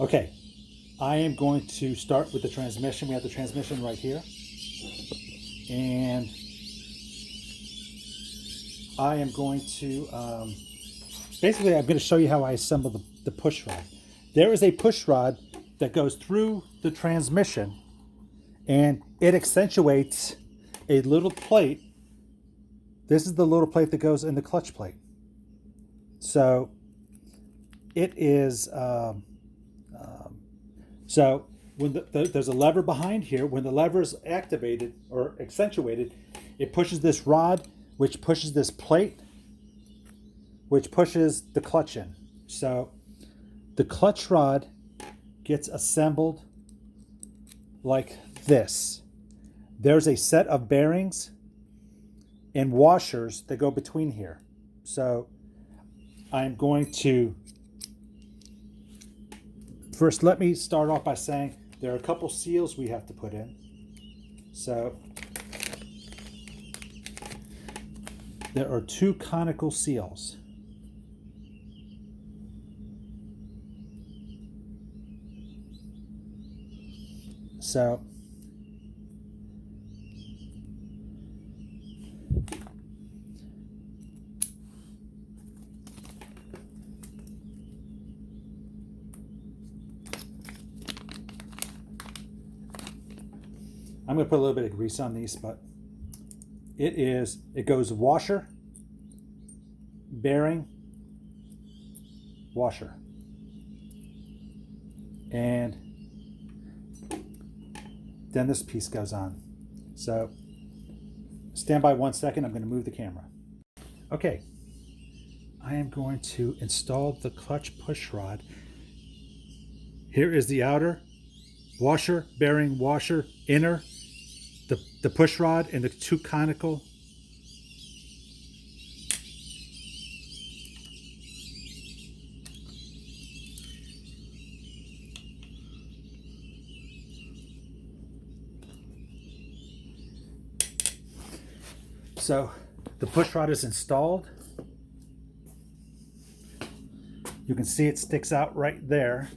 Okay, I am going to start with the transmission. We have the transmission right here. And I am going to, basically I'm going to show you how I assemble the push rod. There is a push rod that goes through the transmission, and it accentuates a little plate. This is the little plate that goes in the clutch plate. So it is, so when there's a lever behind here. When the lever is activated or accentuated, it pushes this rod, which pushes this plate, which pushes the clutch in. So the clutch rod gets assembled like this. There's a set of bearings and washers that go between here. So I'm going to, first let me start off by saying there are a couple seals we have to put in. So there are two conical seals. So I'm going to put a little bit of grease on these, but it goes washer, bearing, washer. And then this piece goes on. So stand by 1 second. I'm going to move the camera. Okay. I am going to install the clutch push rod. Here is the outer washer, bearing, washer, inner, the push rod, and the two conical. So the push rod is installed. You can see it sticks out right there,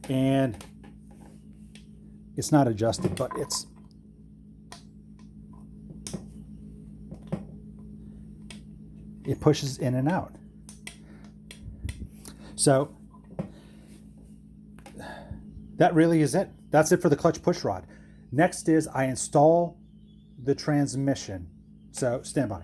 and it's not adjusted, but it pushes in and out. So that really is it. That's it for the clutch push rod. Next is I install the transmission. So stand by.